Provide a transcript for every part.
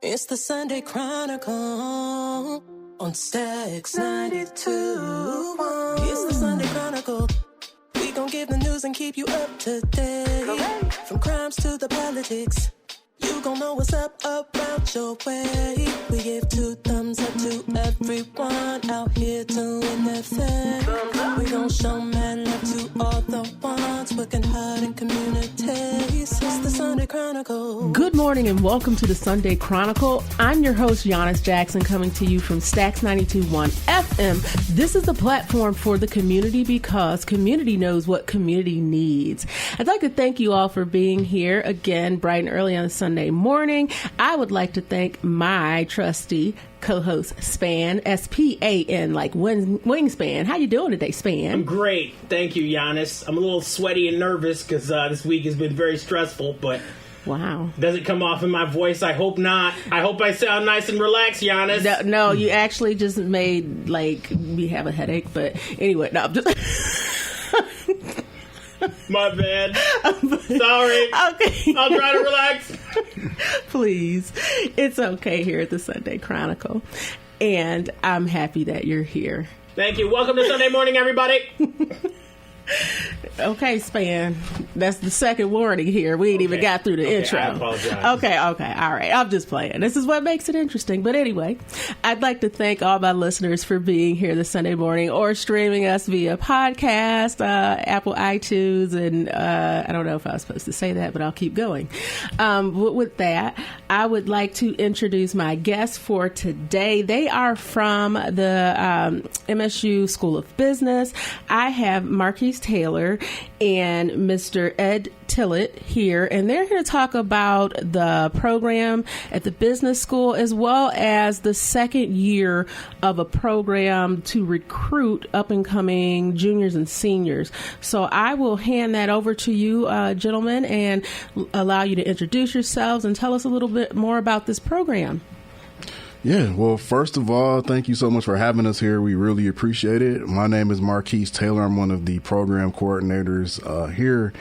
It's the Sunday Chronicle on Stacks 92.1. It's the Sunday Chronicle. We gon' give the news and keep you up to date. From crimes to the politics, you gon' know what's up around your way. We give 2 thumbs up to everyone out here doing their thing. We gon' show mad love to all the ones working hard in communities. It's the Sunday Chronicle. Good morning and welcome to the Sunday Chronicle. I'm your host, Giannis Jackson, coming to you from Stacks 92.1 FM. This is the platform for the community because community knows what community needs. I'd like to thank you all for being here again bright and early on Sunday morning. I would like to thank my trusty co-host Span, S-P-A-N, like Wingspan. How you doing today, Span? I'm great. Thank you, Giannis. I'm a little sweaty and nervous because this week has been very stressful, but wow. Does it come off in my voice? I hope not. I hope I sound nice and relaxed, Giannis. No, you actually just made, like, me have a headache, but anyway, no, I'm just... My bad. Sorry. Okay. I'll try to relax. Please. It's okay here at the Sunday Chronicle. And I'm happy that you're here. Thank you. Welcome to Sunday morning, everybody. Okay, Span. That's the second warning here. We ain't even got through the intro. I apologize. Okay. All right. I'm just playing. This is what makes it interesting. But anyway, I'd like to thank all my listeners for being here this Sunday morning or streaming us via podcast, Apple iTunes, and I don't know if I was supposed to say that, but I'll keep going. With that, I would like to introduce my guests for today. They are from the MSU School of Business. I have Marquis Taylor and Mr. Ed Tillett here, and they're here to talk about the program at the business school as well as the second year of a program to recruit up-and-coming juniors and seniors. So I will hand that over to you, gentlemen, and allow you to introduce yourselves and tell us a little bit more about this program. Yeah, well, first of all, thank you so much for having us here. We really appreciate it. My name is Marquis Taylor. I'm one of the program coordinators here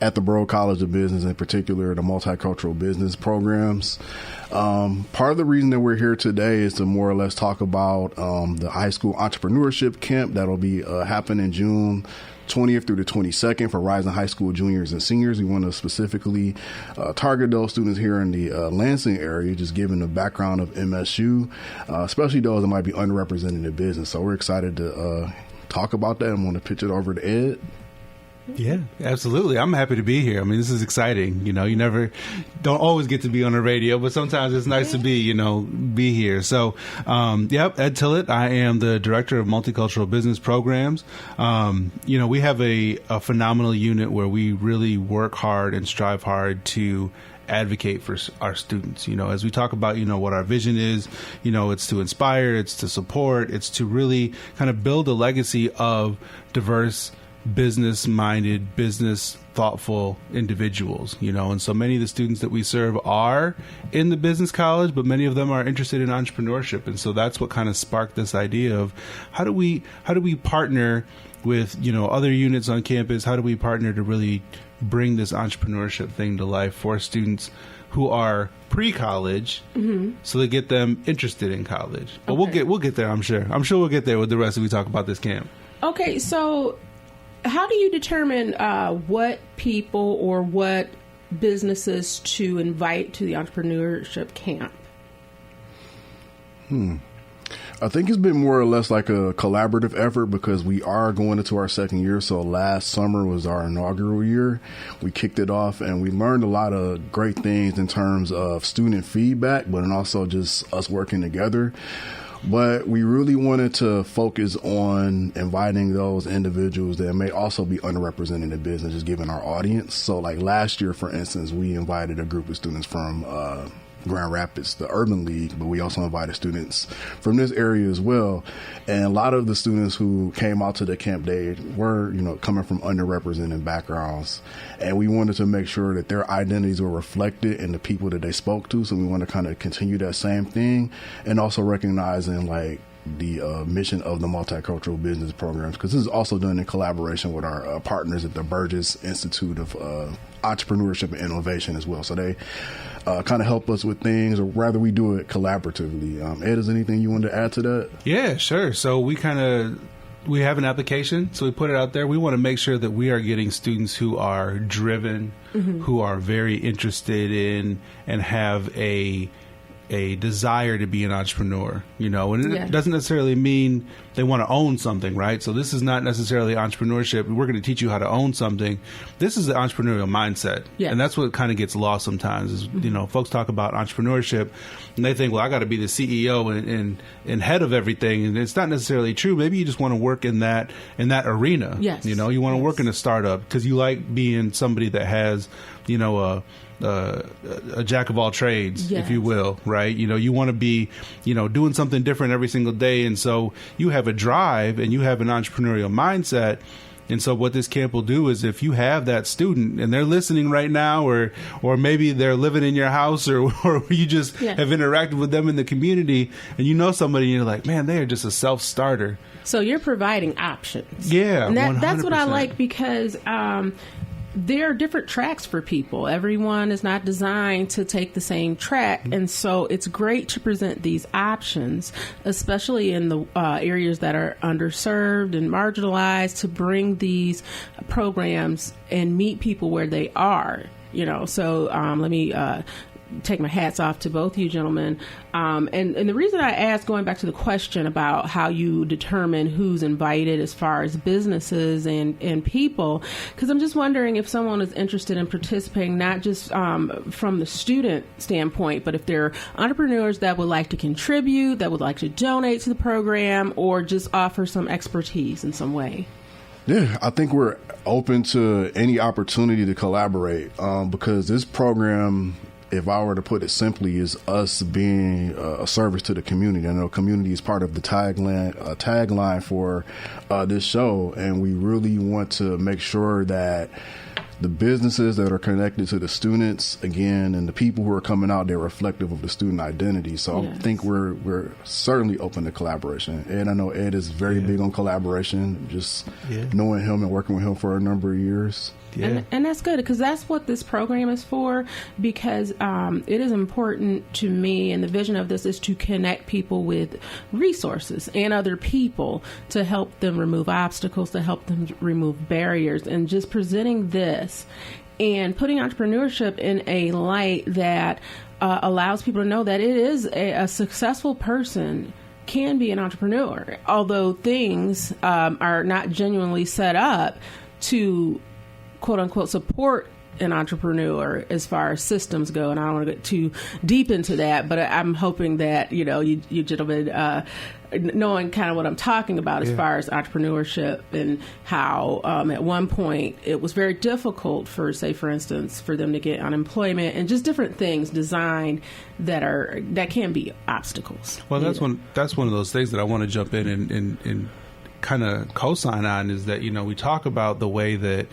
at the Borough College of Business, in particular the multicultural business programs. Part of the reason that we're here today is to more or less talk about the high school entrepreneurship camp that'll be happening June 20th through the 22nd for rising high school juniors and seniors. We want to specifically target those students here in the Lansing area, just given the background of MSU, especially those that might be underrepresented in business. So we're excited to talk about that. I'm going to pitch it over to Ed. Yeah, absolutely. I'm happy to be here. I mean, this is exciting. You know, you don't always get to be on the radio, but sometimes it's nice to be here. So, Ed Tillett. I am the director of multicultural business programs. We have a phenomenal unit where we really work hard and strive hard to advocate for our students. As we talk about, what our vision is, it's to inspire, it's to support, it's to really kind of build a legacy of diverse, business-minded, business-thoughtful individuals, and so many of the students that we serve are in the business college, but many of them are interested in entrepreneurship, and so that's what kind of sparked this idea of how do we partner with, other units on campus, how do we partner to really bring this entrepreneurship thing to life for students who are pre-college, so they get them interested in college. But we'll get there, I'm sure we'll get there with the rest as we talk about this camp. Okay, so how do you determine what people or what businesses to invite to the entrepreneurship camp? I think it's been more or less like a collaborative effort because we are going into our second year. So last summer was our inaugural year. We kicked it off and we learned a lot of great things in terms of student feedback, but also just us working together. But we really wanted to focus on inviting those individuals that may also be underrepresented in business, just given our audience. So like last year, for instance, we invited a group of students from Grand Rapids, the Urban League, but we also invited students from this area as well. And a lot of the students who came out to the camp, they were, coming from underrepresented backgrounds. And we wanted to make sure that their identities were reflected in the people that they spoke to. So we want to kind of continue that same thing and also recognizing like the mission of the multicultural business programs, because this is also done in collaboration with our partners at the Burgess Institute of Entrepreneurship and Innovation as well. So they kind of help us with things, or rather we do it collaboratively. Ed, is anything you wanted to add to that? Yeah, sure. So we have an application, so we put it out there. We want to make sure that we are getting students who are driven, who are very interested in and have a desire to be an entrepreneur, and it doesn't necessarily mean they want to own something, right? So this is not necessarily entrepreneurship. We're going to teach you how to own something. This is the entrepreneurial mindset. Yeah. And that's what kind of gets lost sometimes is, folks talk about entrepreneurship and they think, well, I got to be the CEO and head of everything. And it's not necessarily true. Maybe you just want to work in that arena. Yes. You want to work in a startup because you like being somebody that has, a jack of all trades, if you will, right? You want to be, doing something different every single day. And so you have a drive and you have an entrepreneurial mindset. And so what this camp will do is if you have that student and they're listening right now, or maybe they're living in your house or you just have interacted with them in the community and somebody and you're like, man, they are just a self-starter. So you're providing options. Yeah, and that's what I like because there are different tracks for people. Everyone is not designed to take the same track. And so it's great to present these options, especially in the areas that are underserved and marginalized, to bring these programs and meet people where they are. So let me take my hats off to both you gentlemen. And the reason I asked, going back to the question about how you determine who's invited as far as businesses and people, because I'm just wondering if someone is interested in participating, not just from the student standpoint, but if there are entrepreneurs that would like to contribute, that would like to donate to the program, or just offer some expertise in some way. Yeah, I think we're open to any opportunity to collaborate because this program, if I were to put it simply, is us being a service to the community. I know community is part of the tagline for this show, and we really want to make sure that the businesses that are connected to the students, again, and the people who are coming out, they're reflective of the student identity. So I think we're certainly open to collaboration. And I know Ed is very big on collaboration, just knowing him and working with him for a number of years. Yeah. And that's good, because that's what this program is for, because it is important to me, and the vision of this is to connect people with resources and other people to help them remove obstacles, to help them remove barriers, and just presenting this and putting entrepreneurship in a light that allows people to know that it is a successful person can be an entrepreneur, although things are not genuinely set up to quote unquote support an entrepreneur as far as systems go. And I don't want to get too deep into that, but I'm hoping that, you gentlemen, knowing kind of what I'm talking about as far as entrepreneurship and how at one point it was very difficult for, say, for instance, for them to get unemployment and just different things designed that can be obstacles. Well, that's one of those things that I want to jump in and kind of co-sign on, is that, we talk about the way that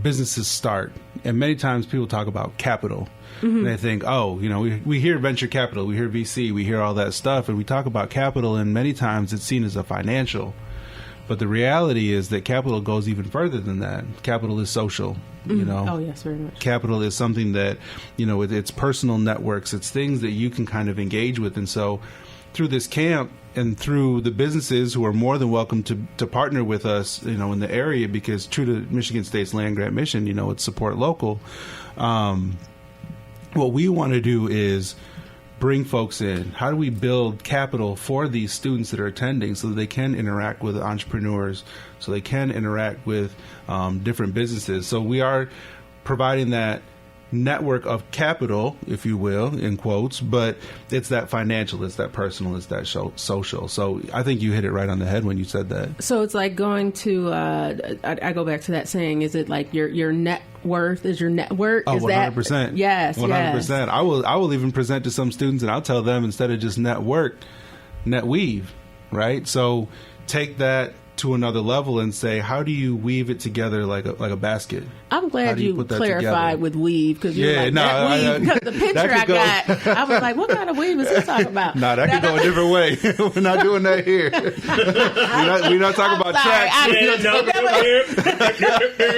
businesses start, and many times people talk about capital. And they think, we hear venture capital, we hear VC, we hear all that stuff, and we talk about capital, and many times it's seen as a financial. But the reality is that capital goes even further than that. Capital is social. Oh, yes, very much. Capital is something that, it's personal networks. It's things that you can kind of engage with. And so through this camp, and through the businesses who are more than welcome to partner with us, in the area, because true to Michigan State's land grant mission, it's support local. What we want to do is bring folks in. How do we build capital for these students that are attending so that they can interact with entrepreneurs, so they can interact with different businesses? So we are providing that network of capital, if you will, in quotes, but it's that financial, it's that personal, it's that social. So I think you hit it right on the head when you said that. So it's like going to, I go back to that saying, is it like your net worth is your network? Oh, is 100%. Yes, 100%. Yes. I will even present to some students and I'll tell them, instead of just network, net weave, right? So take that to another level and say, how do you weave it together like a basket? I'm glad you clarified with weave, because the picture I got, I was like, what kind of weave is he talking about? No, that could go a different way. We're not doing that here. We're not talking about tracks.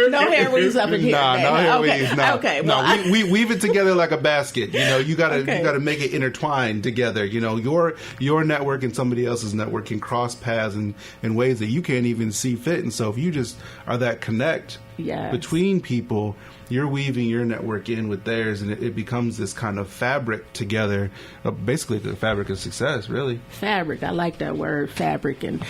No hair weaves up in here. No hair weaves. No. Okay, well, we weave it together like a basket. You gotta make it intertwined together. Your network and somebody else's network can cross paths in ways that you can't even see fit. And so if you just are that connect between people, you're weaving your network in with theirs, and it becomes this kind of fabric together, basically the fabric of success, really. Fabric. I like that word, fabric. And,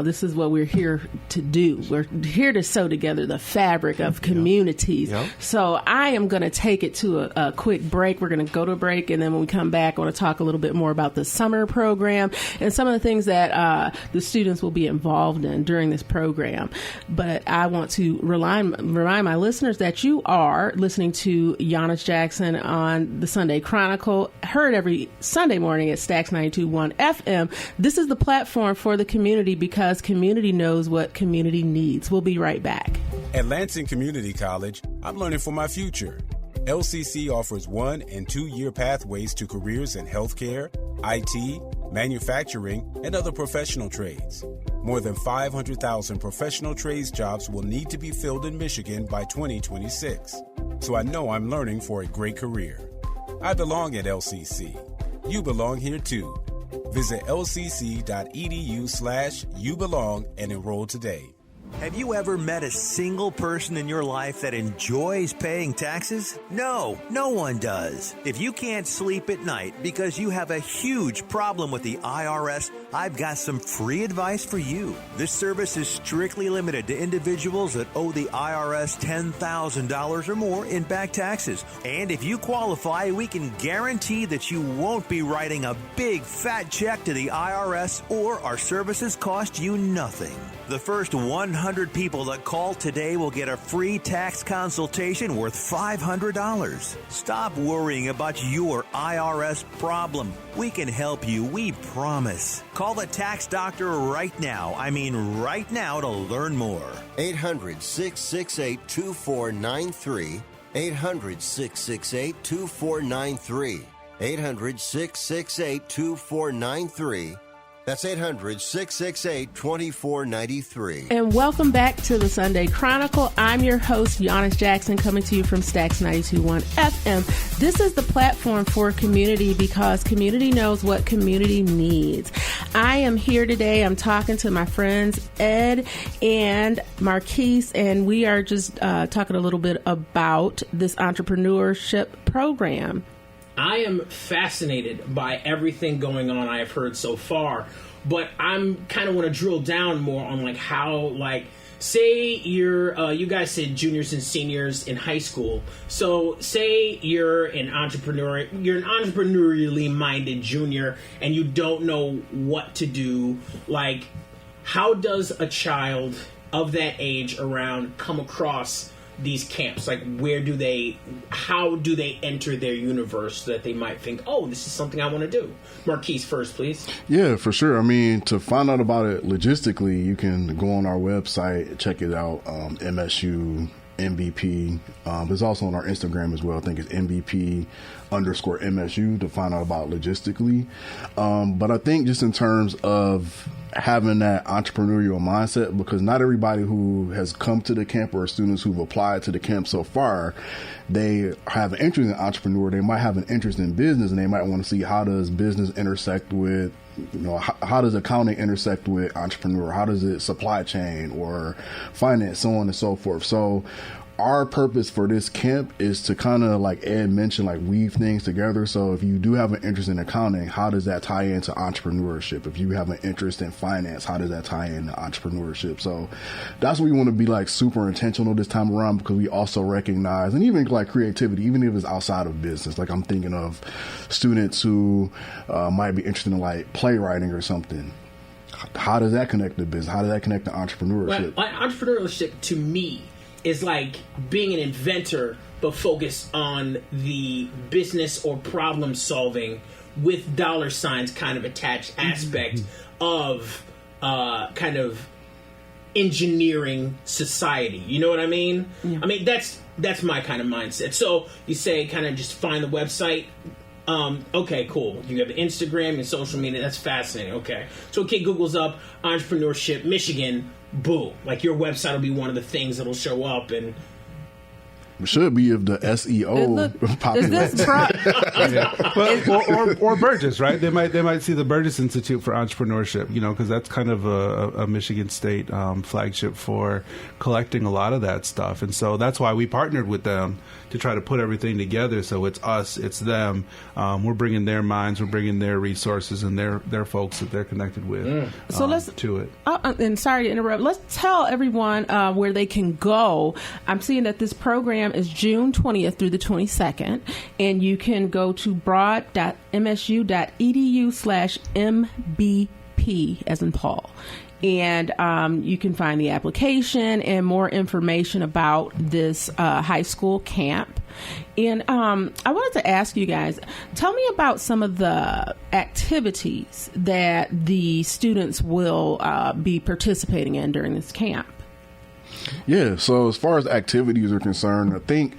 this is what we're here to do. We're here to sew together the fabric of communities. Yep. So I am going to take it to a quick break. We're going to go to a break, and then when we come back, I want to talk a little bit more about the summer program and some of the things that the students will be involved in during this program. But I want to remind my listeners that you are listening to Giannis Jackson on the Sunday Chronicle, heard every Sunday morning at Stax 92.1 FM. This is the platform for the community, because community knows what community needs. We'll be right back. At Lansing Community College, I'm learning for my future. LCC offers 1- and 2-year pathways to careers in healthcare, IT, manufacturing, and other professional trades. More than 500,000 professional trades jobs will need to be filled in Michigan by 2026. So I know I'm learning for a great career. I belong at LCC. You belong here too. Visit lcc.edu/youbelong and enroll today. Have you ever met a single person in your life that enjoys paying taxes? No, no one does. If you can't sleep at night because you have a huge problem with the IRS, I've got some free advice for you. This service is strictly limited to individuals that owe the IRS $10,000 or more in back taxes. And if you qualify, we can guarantee that you won't be writing a big fat check to the IRS, or our services cost you nothing. The first 100 people that call today will get a free tax consultation worth $500. Stop worrying about your IRS problem. We can help you, we promise. Call the tax doctor right now. I mean right now, to learn more. 800-668-2493. 800-668-2493. 800-668-2493. That's 800-668-2493. And welcome back to the Sunday Chronicle. I'm your host, Giannis Jackson, coming to you from Stax 92.1 FM. This is the platform for community, because community knows what community needs. I am here today. I'm talking to my friends Ed and Marquis, and we are just talking a little bit about this entrepreneurship program. I am fascinated by everything going on I have heard so far, but I'm kind of want to drill down more on how, say you're, you guys said juniors and seniors in high school. So say you're an entrepreneurially minded junior and you don't know what to do. How does a child of that age around come across these camps? How do they enter their universe so that they might think, oh, this is something I want to do? Marquis first, please. Yeah, for sure. I mean, to find out about it logistically, you can go on our website, check it out, MSU MBP. It's also on our Instagram as well. I think it's MBP_MSU to find out about logistically. But I think just in terms of having that entrepreneurial mindset, because not everybody who has come to the camp or students who've applied to the camp so far, they have an interest in entrepreneur. They might have an interest in business, and they might want to see, how does business intersect with, how does accounting intersect with entrepreneur? How does it supply chain or finance, so on and so forth. So our purpose for this camp is to kind of, like Ed mentioned, weave things together. So if you do have an interest in accounting, how does that tie into entrepreneurship? If you have an interest in finance, how does that tie into entrepreneurship? So that's what we want to be super intentional this time around, because we also recognize, and even creativity, even if it's outside of business. I'm thinking of students who might be interested in playwriting or something. How does that connect to business? How does that connect to entrepreneurship? Entrepreneurship to me is like being an inventor, but focused on the business or problem solving with dollar signs kind of attached aspect of kind of engineering society. You know what I mean? Yeah. I mean, that's my kind of mindset. So you say kind of just find the website. Okay, cool. You have Instagram and social media. That's fascinating. Okay. So a kid Googles up entrepreneurship, Michigan, boom. Like your website will be one of the things that'll show up, and it should be if the SEO populates. Or Burgess, right? They might see the Burgess Institute for Entrepreneurship, because that's kind of a Michigan State flagship for collecting a lot of that stuff, and so that's why we partnered with them to try to put everything together. So it's us, it's them. We're bringing their minds, we're bringing their resources and their folks that they're connected with. So let's to it. And sorry to interrupt. Let's tell everyone where they can go. I'm seeing that this program is June 20th through the 22nd, and you can go to broad.msu.edu/MBP as in Paul. And you can find the application and more information about this high school camp. And I wanted to ask you guys, tell me about some of the activities that the students will be participating in during this camp. Yeah, so as far as activities are concerned, I think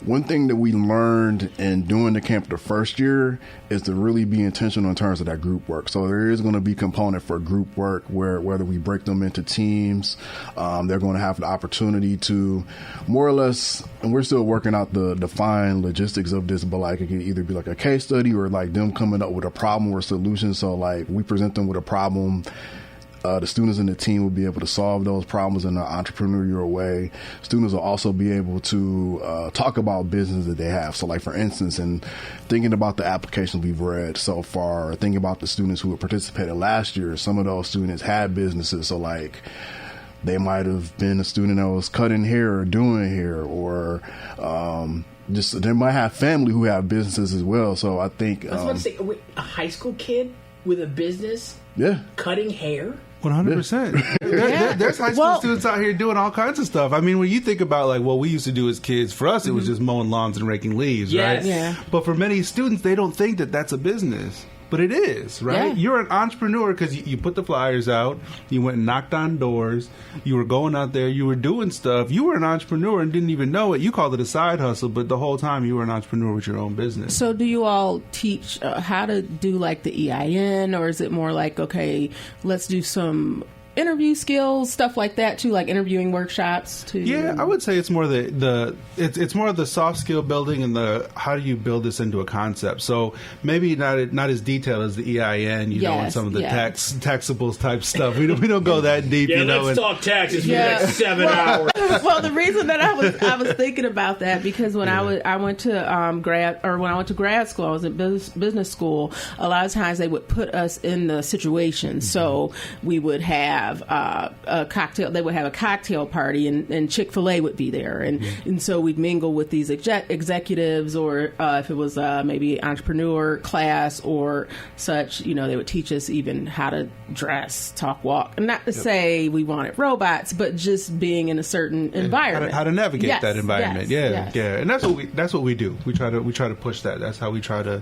one thing that we learned in doing the camp the first year is to really be intentional in terms of that group work. So there is going to be a component for group work where whether we break them into teams, they're going to have the opportunity to more or less, and we're still working out the fine logistics of this, but like it can either be like a case study or like them coming up with a problem or solution. So like we present them with a problem. The students in the team will be able to solve those problems in an entrepreneurial way. Students will also be able to talk about business that they have. So like, for instance, in thinking about the applications we've read so far, or thinking about the students who participated last year, some of those students had businesses. So like, they might have been a student that was cutting hair or doing hair, or just they might have family who have businesses as well. So I think I was about to say, wait, a high school kid with a business, cutting hair. 100%. There's high school students out here doing all kinds of stuff. I mean, when you think about like what we used to do as kids, for us it was just mowing lawns and raking leaves, right? Yeah. But for many students, they don't think that that's a business. But it is, right? Yeah. You're an entrepreneur because you put the flyers out, you went and knocked on doors, you were going out there, you were doing stuff. You were an entrepreneur and didn't even know it. You called it a side hustle, but the whole time you were an entrepreneur with your own business. So do you all teach how to do like the EIN, or is it more like, okay, let's do some interview skills, stuff like that too, like interviewing workshops too? Yeah, I would say it's more it's more of the soft skill building and the how do you build this into a concept. So maybe not as detailed as the EIN, know, and some of the taxables type stuff. We don't go that deep. Let's talk taxes for the next 7 hours. Well, the reason that I was thinking about that because when I went to grad school, I was in business school. A lot of times they would put us in the situation, so we would have a cocktail. They would have a cocktail party, and Chick-fil-A would be there, and so we'd mingle with these executives, or if it was maybe entrepreneur class or such, they would teach us even how to dress, talk, walk. And not to say we wanted robots, but just being in a certain environment, how to navigate that environment. Yeah, and that's what we do. We try to push that. That's how we try to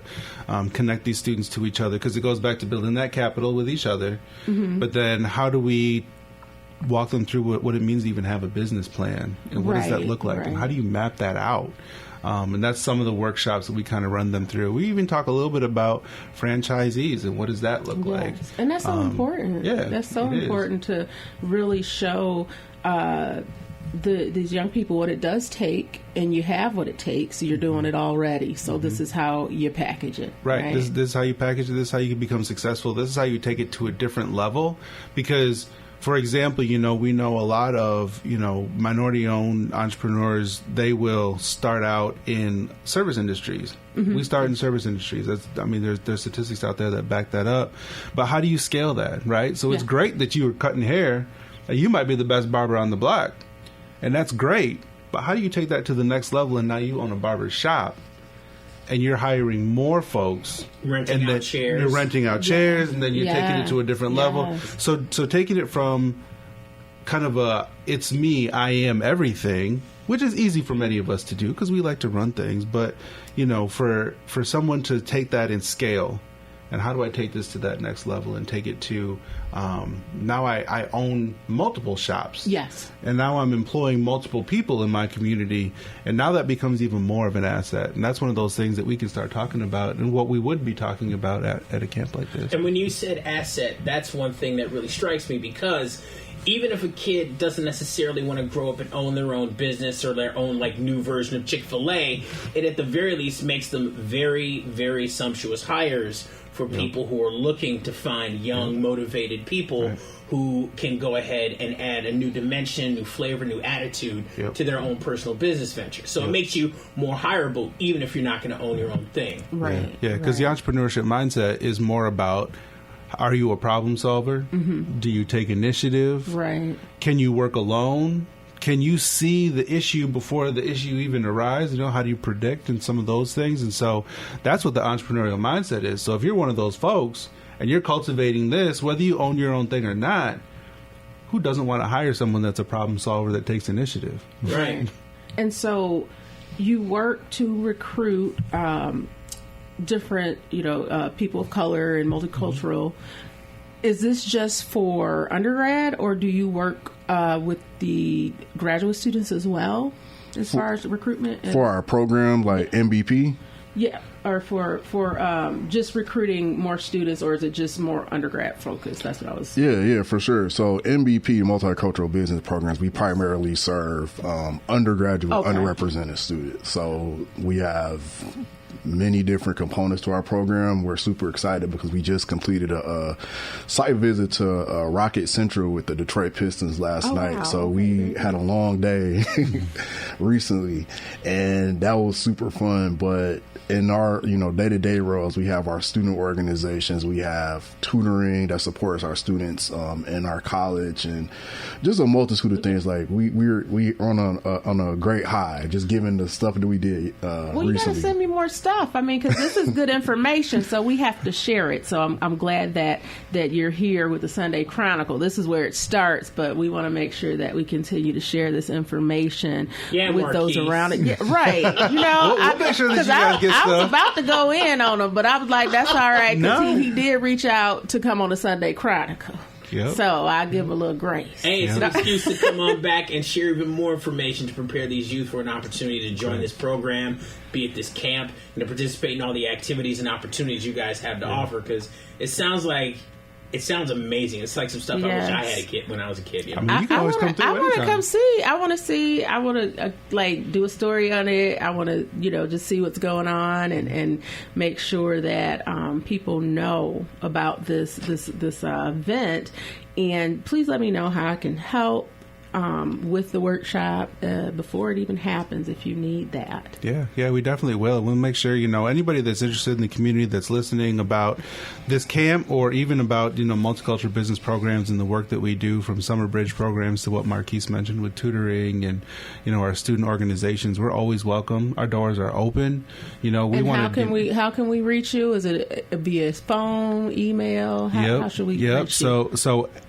connect these students to each other, because it goes back to building that capital with each other. Mm-hmm. But then how do we walk them through what it means to even have a business plan, and what does that look like, and how do you map that out? And that's some of the workshops that we kind of run them through. We even talk a little bit about franchisees and what does that look like. And that's so important. Yeah, that's so important to really show these young people what it does take, and you have what it takes. You're doing it already. So this is how you package it. Right. This is how you package it. This is how you can become successful. This is how you take it to a different level. Because, for example, we know a lot of, minority-owned entrepreneurs, they will start out in service industries. Mm-hmm. We start in service industries. There's statistics out there that back that up. But how do you scale that, right? So it's great that you were cutting hair. You might be the best barber on the block. And that's great, but how do you take that to the next level, and now you own a barber shop, and you're hiring more folks, renting out chairs. You're renting out chairs, and then you're taking it to a different level. So taking it from kind of a it's me, I am everything, which is easy for many of us to do because we like to run things, but for someone to take that and scale and how do I take this to that next level and take it to now I own multiple shops. Yes. And now I'm employing multiple people in my community, and now that becomes even more of an asset. And that's one of those things that we can start talking about and what we would be talking about at a camp like this. And when you said asset, that's one thing that really strikes me, because even if a kid doesn't necessarily want to grow up and own their own business or their own like new version of Chick-fil-A, it at the very least makes them very, very sumptuous hires for people who are looking to find young, motivated people who can go ahead and add a new dimension, new flavor, new attitude to their own personal business venture. So it makes you more hireable, even if you're not going to own your own thing. Right. Yeah, because the entrepreneurship mindset is more about, are you a problem solver? Mm-hmm. Do you take initiative? Right. Can you work alone? Can you see the issue before the issue even arises? How do you predict and some of those things? And so that's what the entrepreneurial mindset is. So if you're one of those folks and you're cultivating this, whether you own your own thing or not, who doesn't want to hire someone that's a problem solver that takes initiative? Right. And so you work to recruit different, people of color and multicultural. Is this just for undergrad, or do you work with the graduate students as well, as far as recruitment? For our program, like MBP? Yeah, or for just recruiting more students, or is it just more undergrad focused? That's what I was... Yeah, for sure. So MBP, Multicultural Business Programs, we primarily serve undergraduate, underrepresented students. So we have many different components to our program. We're super excited because we just completed a site visit to Rocket Central with the Detroit Pistons last night. Wow. So we had a long day recently, and that was super fun. But in our, day-to-day roles, we have our student organizations, we have tutoring that supports our students in our college, and just a multitude of things. Like we're on a great high, just given the stuff that we did recently. You gotta send me more stuff. I mean, because this is good information, so we have to share it. So I'm glad that you're here with the Sunday Chronicle. This is where it starts, but we want to make sure that we continue to share this information with Marquis. those around it. Yeah, right. We'll make sure that you guys get I stuff. was about to go in on him, but I was like, that's all right, because he did reach out to come on the Sunday Chronicle. Yep. So I give him a little grace. Hey, it's an excuse to come on back and share even more information to prepare these youth for an opportunity to join this program, be at this camp, and to participate in all the activities and opportunities you guys have to offer. Because it sounds amazing. It's like some stuff I wish I had when I was a kid. I mean, you can always come through. I want to come see. I want to do a story on it. I want to, just see what's going on and make sure that people know about this event. And please let me know how I can help with the workshop before it even happens, if you need that. Yeah, we definitely will. We'll make sure, anybody that's interested in the community that's listening about this camp, or even about, multicultural business programs and the work that we do, from summer bridge programs to what Marquis mentioned with tutoring and, our student organizations. We're always welcome. Our doors are open. How can we reach you? Is it via phone, email? How should we reach you? So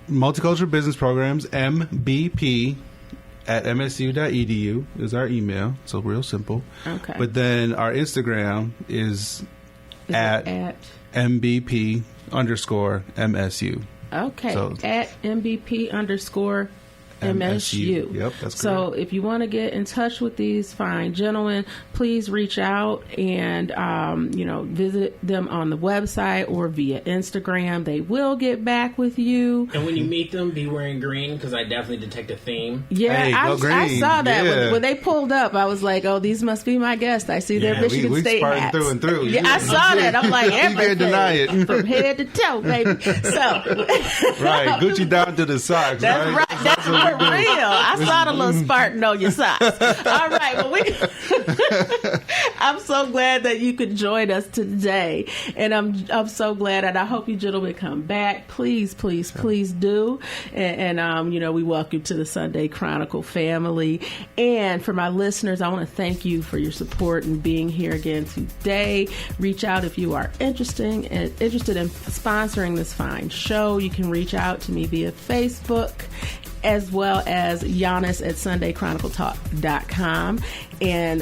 Multicultural Business Programs, MBP at msu.edu is our email. So real simple. Okay. But then our Instagram is at MBP_MSU. Okay. So, at MBP_MSU. Yep, that's correct. So if you want to get in touch with these fine gentlemen, please reach out and, visit them on the website or via Instagram. They will get back with you. And when you meet them, be wearing green, because I definitely detect a theme. Yeah, I saw that. When they pulled up, I was like, oh, these must be my guests. I see their Michigan State hats. Through and through. Yeah, I saw that. I'm like, everything. You can't deny it. From head to toe, baby. So. Right, Gucci down to the socks. That's right. That's for real. I saw the little Spartan on your socks. All right, well, I'm so glad that you could join us today, and I'm so glad, and I hope you gentlemen come back. Please do, and we welcome you to the Sunday Chronicle family. And for my listeners, I want to thank you for your support and being here again today. Reach out if you are interested in sponsoring this fine show. You can reach out to me via Facebook, as well as Giannis at SundayChronicleTalk.com. And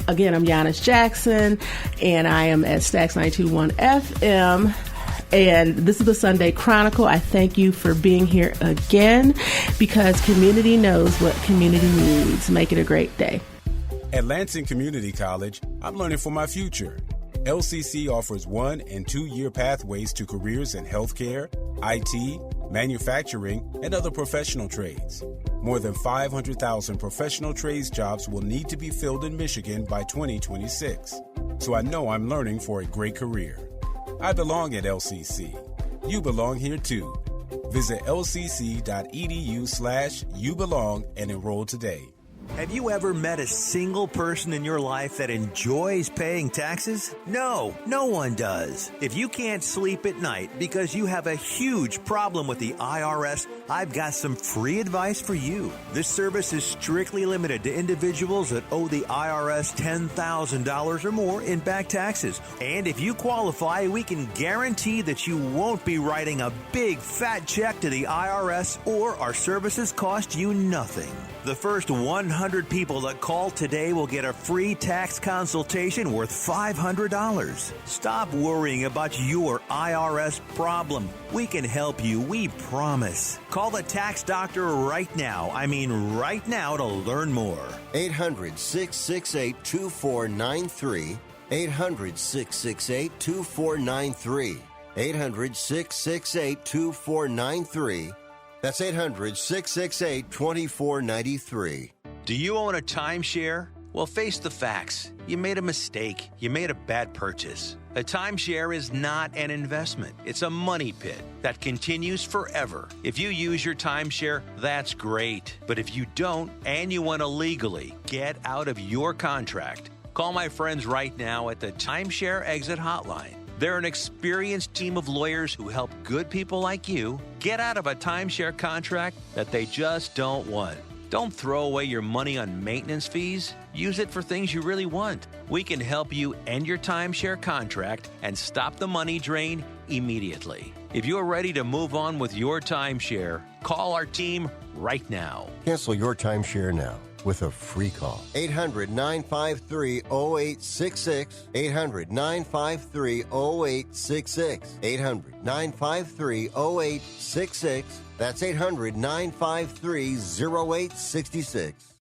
Again, I'm Giannis Jackson, and I am at Stax 92.1 FM. And this is the Sunday Chronicle. I thank you for being here again, because community knows what community needs. Make it a great day. At Lansing Community College, I'm learning for my future. LCC offers 1- and 2-year pathways to careers in healthcare, IT, manufacturing, and other professional trades. More than 500,000 professional trades jobs will need to be filled in Michigan by 2026. So I know I'm learning for a great career. I belong at LCC. You belong here too. Visit lcc.edu/youbelong and enroll today. Have you ever met a single person in your life that enjoys paying taxes? No, no one does. If you can't sleep at night because you have a huge problem with the IRS, I've got some free advice for you. This service is strictly limited to individuals that owe the IRS $10,000 or more in back taxes. And if you qualify, we can guarantee that you won't be writing a big fat check to the IRS, or our services cost you nothing. The first 100 people that call today will get a free tax consultation worth $500. Stop worrying about your IRS problem. We can help you, we promise. Call the tax doctor right now. I mean right now, to learn more. 800-668-2493. 800-668-2493. 800-668-2493. That's 800-668-2493. Do you own a timeshare? Well, face the facts. You made a mistake. You made a bad purchase. A timeshare is not an investment. It's a money pit that continues forever. If you use your timeshare, that's great. But if you don't, and you want to legally get out of your contract, call my friends right now at the Timeshare Exit Hotline. They're an experienced team of lawyers who help good people like you get out of a timeshare contract that they just don't want. Don't throw away your money on maintenance fees. Use it for things you really want. We can help you end your timeshare contract and stop the money drain immediately. If you're ready to move on with your timeshare, call our team right now. Cancel your timeshare now with a free call. 800-953-0866. 800-953-0866. 800-953-0866. That's 800-953-0866.